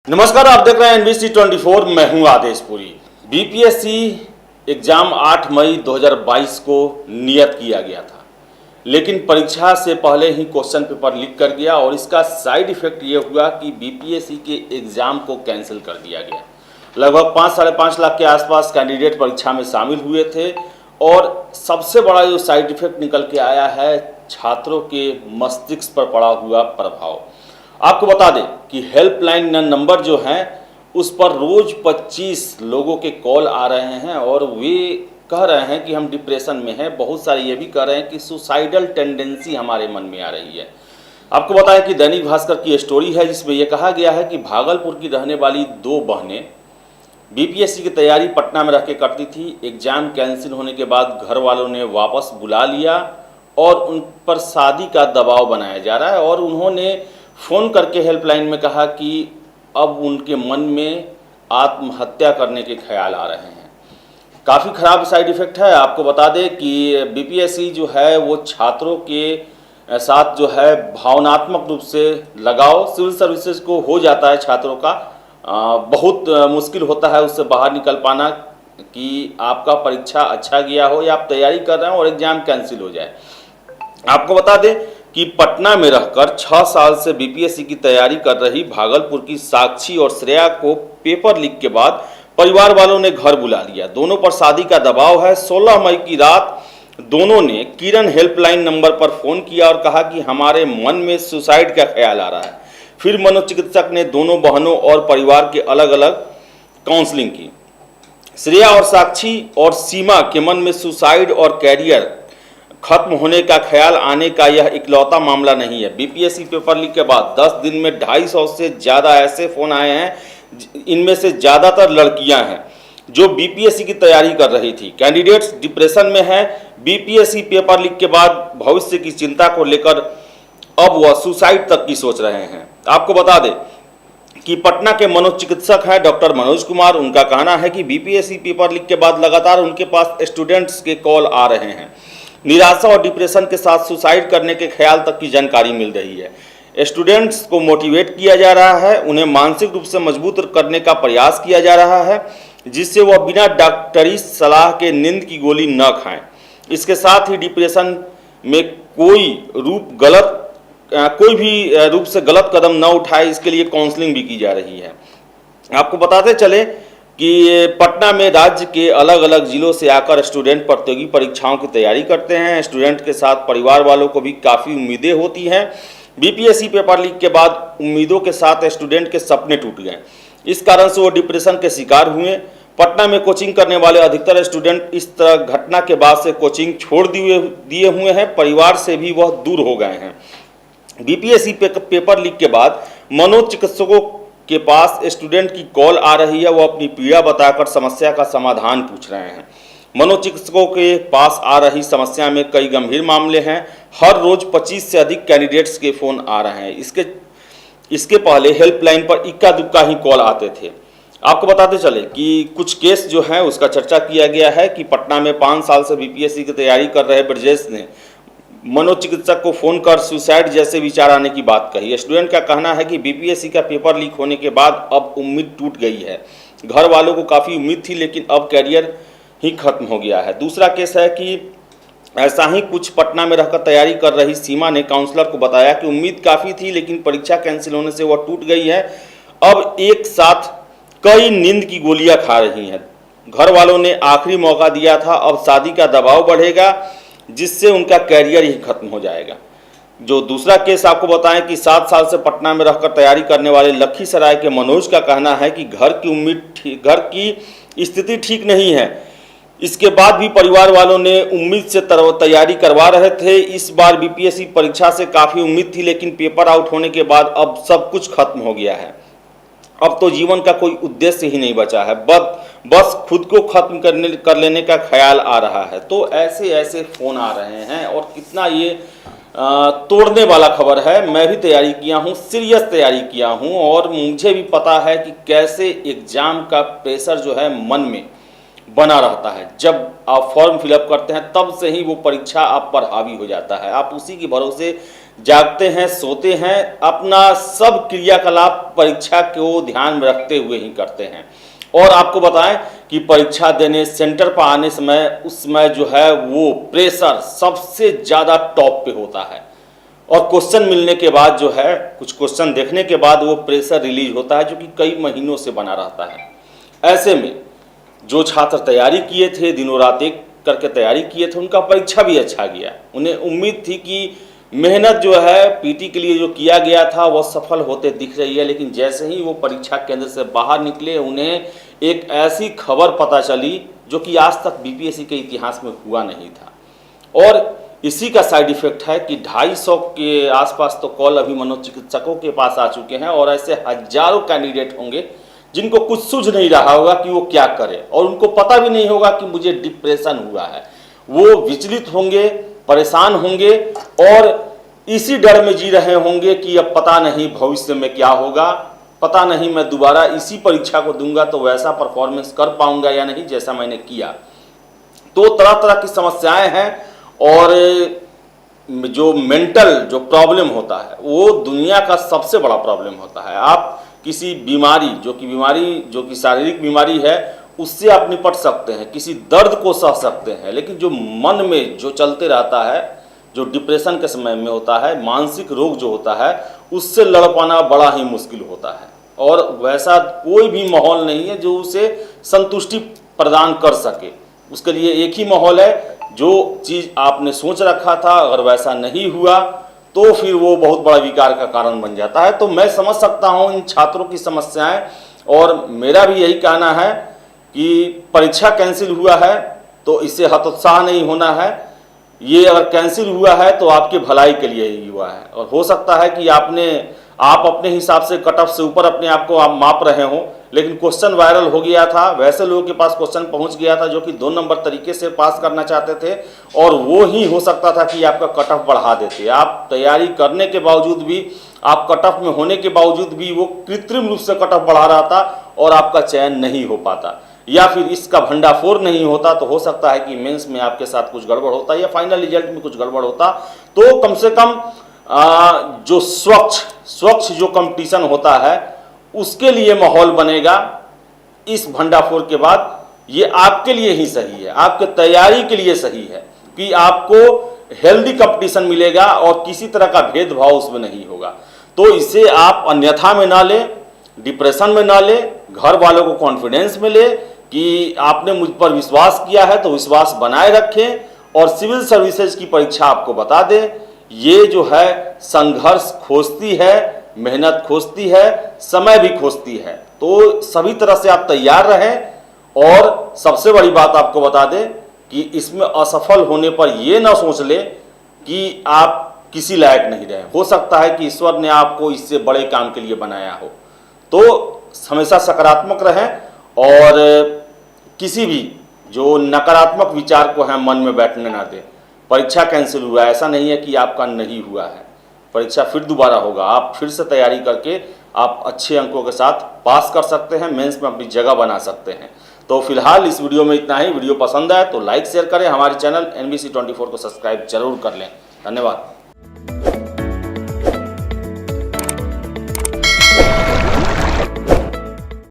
नमस्कार, आप देख रहे हैं NBC 24। मैं हूं आदेशपुरी। बीपीएससी एग्जाम 8 मई 2022 को नियत किया गया था, लेकिन परीक्षा से पहले ही क्वेश्चन पेपर लीक कर गया और इसका साइड इफेक्ट ये हुआ कि बीपीएससी के एग्जाम को कैंसिल कर दिया गया। लगभग 5-5.5 लाख के आसपास कैंडिडेट परीक्षा में शामिल हुए थे और सबसे बड़ा जो साइड इफेक्ट निकल के आया है, छात्रों के मस्तिष्क पर पड़ा हुआ प्रभाव। आपको बता दें कि हेल्पलाइन नंबर जो है उस पर रोज 25 लोगों के कॉल आ रहे हैं और वे कह रहे हैं कि हम डिप्रेशन में हैं। बहुत सारे ये भी कह रहे हैं कि सुसाइडल टेंडेंसी हमारे मन में आ रही है। आपको बताएं कि दैनिक भास्कर की स्टोरी है जिसमें यह कहा गया है कि भागलपुर की रहने वाली 2 बहनें बीपीएससी की तैयारी पटना में रह के करती थी। एग्जाम कैंसिल होने के बाद घर वालों ने वापस बुला लिया और उन पर शादी का दबाव बनाया जा रहा है और उन्होंने फ़ोन करके हेल्पलाइन में कहा कि अब उनके मन में आत्महत्या करने के ख्याल आ रहे हैं। काफ़ी ख़राब साइड इफ़ेक्ट है। आपको बता दें कि बीपीएससी जो है वो छात्रों के साथ जो है भावनात्मक रूप से लगाव सिविल सर्विसेज को हो जाता है। छात्रों का बहुत मुश्किल होता है उससे बाहर निकल पाना कि आपका परीक्षा अच्छा गया हो या आप तैयारी कर रहे हो और एग्ज़ाम कैंसिल हो जाए। आपको बता दें कि पटना में रहकर 6 साल से बीपीएससी की तैयारी कर रही भागलपुर की साक्षी और श्रेया को पेपर लीक के बाद परिवार वालों ने घर बुला लिया। दोनों पर शादी का दबाव है। 16 मई की रात दोनों ने किरण हेल्पलाइन नंबर पर फ़ोन किया और कहा कि हमारे मन में सुसाइड का ख्याल आ रहा है। फिर मनोचिकित्सक ने दोनों बहनों और परिवार के अलग अलग काउंसलिंग की। श्रेया और साक्षी और सीमा के मन में सुसाइड और कैरियर खत्म होने का ख्याल आने का यह इकलौता मामला नहीं है। बीपीएससी पेपर लीक के बाद 10 दिन में 250 से ज़्यादा ऐसे फ़ोन आए हैं। इनमें से ज़्यादातर लड़कियां हैं जो बीपीएससी की तैयारी कर रही थी। कैंडिडेट्स डिप्रेशन में हैं। बीपीएससी पेपर लीक के बाद भविष्य की चिंता को लेकर अब वह सुसाइड तक की सोच रहे हैं। आपको बता दें कि पटना के मनोचिकित्सक हैं डॉक्टर मनोज कुमार। उनका कहना है कि बीपीएससी पेपर लीक के बाद लगातार उनके पास स्टूडेंट्स के कॉल आ रहे हैं। निराशा और डिप्रेशन के साथ सुसाइड करने के ख्याल तक की जानकारी मिल रही है। स्टूडेंट्स को मोटिवेट किया जा रहा है, उन्हें मानसिक रूप से मजबूत करने का प्रयास किया जा रहा है जिससे वह बिना डॉक्टरी सलाह के नींद की गोली न खाएं। इसके साथ ही डिप्रेशन में कोई भी रूप से गलत कदम न उठाए, इसके लिए काउंसलिंग भी की जा रही है। आपको बताते चले कि पटना में राज्य के अलग अलग जिलों से आकर स्टूडेंट प्रतियोगी परीक्षाओं की तैयारी करते हैं। स्टूडेंट के साथ परिवार वालों को भी काफ़ी उम्मीदें होती हैं। बीपीएससी पेपर लीक के बाद उम्मीदों के साथ स्टूडेंट के सपने टूट गए। इस कारण से वो डिप्रेशन के शिकार हुए। पटना में कोचिंग करने वाले अधिकतर स्टूडेंट इस तरह घटना के बाद से कोचिंग छोड़ दिए हुए हैं। परिवार से भी वह दूर हो गए हैं। बीपीएससी पेपर लीक के बाद मनोचिकित्सकों के पास स्टूडेंट की कॉल आ रही है। वो अपनी पीड़ा बताकर समस्या का समाधान पूछ रहे हैं। मनोचिकित्सकों के पास आ रही समस्या में कई गंभीर मामले हैं। हर रोज 25 से अधिक कैंडिडेट्स के फ़ोन आ रहे हैं। इसके पहले हेल्पलाइन पर इक्का दुक्का ही कॉल आते थे। आपको बताते चले कि कुछ केस जो है उसका चर्चा किया गया है कि पटना में 5 साल से बीपीएससी की तैयारी कर रहे ब्रजेश ने मनोचिकित्सक को फ़ोन कर सुसाइड जैसे विचार आने की बात कही। स्टूडेंट का कहना है कि बीपीएससी का पेपर लीक होने के बाद अब उम्मीद टूट गई है। घर वालों को काफ़ी उम्मीद थी लेकिन अब कैरियर ही खत्म हो गया है। दूसरा केस है कि ऐसा ही कुछ पटना में रहकर तैयारी कर रही सीमा ने काउंसलर को बताया कि उम्मीद काफ़ी थी लेकिन परीक्षा कैंसिल होने से वह टूट गई है। अब एक साथ कई नींद की गोलियाँ खा रही हैं। घर वालों ने आखिरी मौका दिया था, अब शादी का दबाव बढ़ेगा जिससे उनका कैरियर ही खत्म हो जाएगा। जो दूसरा केस आपको बताएं कि 7 साल से पटना में रहकर तैयारी करने वाले लखीसराय के मनोज का कहना है कि घर की स्थिति ठीक नहीं है। इसके बाद भी परिवार वालों ने उम्मीद से तैयारी करवा रहे थे। इस बार बीपीएससी परीक्षा से काफ़ी उम्मीद थी लेकिन पेपर आउट होने के बाद अब सब कुछ खत्म हो गया है। अब तो जीवन का कोई उद्देश्य ही नहीं बचा है, बस खुद को खत्म कर लेने का ख्याल आ रहा है। तो ऐसे फ़ोन आ रहे हैं और कितना ये तोड़ने वाला खबर है। मैं भी तैयारी किया हूँ, सीरियस तैयारी किया हूँ और मुझे भी पता है कि कैसे एग्ज़ाम का प्रेशर जो है मन में बना रहता है। जब आप फॉर्म फिलअप करते हैं तब से ही वो परीक्षा आप पर हावी हो जाता है। आप उसी के भरोसे जागते हैं, सोते हैं, अपना सब क्रियाकलाप परीक्षा को ध्यान में रखते हुए ही करते हैं। और आपको बताएं कि परीक्षा देने सेंटर पर आने समय उस समय जो है वो प्रेशर सबसे ज़्यादा टॉप पे होता है, और क्वेश्चन मिलने के बाद जो है कुछ क्वेश्चन देखने के बाद वो प्रेशर रिलीज होता है जो कि कई महीनों से बना रहता है। ऐसे में जो छात्र तैयारी किए थे, दिनों रात एक करके तैयारी किए थे, उनका परीक्षा भी अच्छा गया। उन्हें उम्मीद थी कि मेहनत जो है पीटी के लिए जो किया गया था वह सफल होते दिख रही है। लेकिन जैसे ही वो परीक्षा केंद्र से बाहर निकले, उन्हें एक ऐसी खबर पता चली जो कि आज तक बीपीएससी के इतिहास में हुआ नहीं था। और इसी का साइड इफेक्ट है कि 250 के आसपास तो कॉल अभी मनोचिकित्सकों के पास आ चुके हैं, और ऐसे हजारों कैंडिडेट होंगे जिनको कुछ सूझ नहीं रहा होगा कि वो क्या करें, और उनको पता भी नहीं होगा कि मुझे डिप्रेशन हुआ है। वो विचलित होंगे, परेशान होंगे, और इसी डर में जी रहे होंगे कि अब पता नहीं भविष्य में क्या होगा, पता नहीं मैं दोबारा इसी परीक्षा को दूंगा तो वैसा परफॉर्मेंस कर पाऊंगा या नहीं जैसा मैंने किया। तो तरह तरह की समस्याएं हैं, और जो मेंटल जो प्रॉब्लम होता है वो दुनिया का सबसे बड़ा प्रॉब्लम होता है। आप किसी बीमारी जो कि शारीरिक बीमारी है उससे आप निपट सकते हैं, किसी दर्द को सह सकते हैं, लेकिन जो मन में जो चलते रहता है, जो डिप्रेशन के समय में होता है, मानसिक रोग जो होता है, उससे लड़ पाना बड़ा ही मुश्किल होता है। और वैसा कोई भी माहौल नहीं है जो उसे संतुष्टि प्रदान कर सके। उसके लिए एक ही माहौल है, जो चीज़ आपने सोच रखा था अगर वैसा नहीं हुआ तो फिर वो बहुत बड़ा विकार का कारण बन जाता है। तो मैं समझ सकता हूँ इन छात्रों की समस्याएं, और मेरा भी यही कहना है कि परीक्षा कैंसिल हुआ है तो इससे हतोत्साह नहीं होना है। ये अगर कैंसिल हुआ है तो आपके भलाई के लिए ही हुआ है, और हो सकता है कि आप अपने हिसाब से कट ऑफ से ऊपर अपने आप को आप माप रहे हो, लेकिन क्वेश्चन वायरल हो गया था, वैसे लोगों के पास क्वेश्चन पहुंच गया था जो कि 2 नंबर तरीके से पास करना चाहते थे, और वो ही हो सकता था कि आपका कट ऑफ बढ़ा देते। आप तैयारी करने के बावजूद भी, आप कट ऑफ में होने के बावजूद भी वो कृत्रिम रूप से कट ऑफ बढ़ा रहा था और आपका चयन नहीं हो पाता, या फिर इसका भंडाफोड़ नहीं होता। तो हो सकता है कि मेंस में आपके साथ कुछ गड़बड़ होता या फाइनल रिजल्ट में कुछ गड़बड़ होता। तो कम से कम जो स्वच्छ जो कंपटीशन होता है उसके लिए माहौल बनेगा इस भंडाफोड़ के बाद, ये आपके लिए ही सही है, आपके तैयारी के लिए सही है कि आपको हेल्दी कंपटीशन मिलेगा और किसी तरह का भेदभाव उसमें नहीं होगा। तो इसे आप अन्यथा में ना ले, डिप्रेशन में ना ले, घर वालों को कॉन्फिडेंस में ले कि आपने मुझ पर विश्वास किया है तो विश्वास बनाए रखें, और सिविल सर्विसेज की परीक्षा आपको बता दें, ये जो है संघर्ष खोजती है, मेहनत खोजती है, समय भी खोजती है। तो सभी तरह से आप तैयार रहें, और सबसे बड़ी बात आपको बता दें कि इसमें असफल होने पर ये ना सोच ले कि आप किसी लायक नहीं रहे। हो सकता है कि ईश्वर ने आपको इससे बड़े काम के लिए बनाया हो। तो हमेशा सकारात्मक रहें, और किसी भी जो नकारात्मक विचार को है मन में बैठने ना दें। परीक्षा कैंसिल हुआ है, ऐसा नहीं है कि आपका नहीं हुआ है, परीक्षा फिर दोबारा होगा। आप फिर से तैयारी करके आप अच्छे अंकों के साथ पास कर सकते हैं, मेंस में अपनी जगह बना सकते हैं। तो फिलहाल इस वीडियो में इतना ही। वीडियो पसंद आए तो लाइक शेयर करें, हमारे चैनल NBC 24 को सब्सक्राइब जरूर कर लें। धन्यवाद।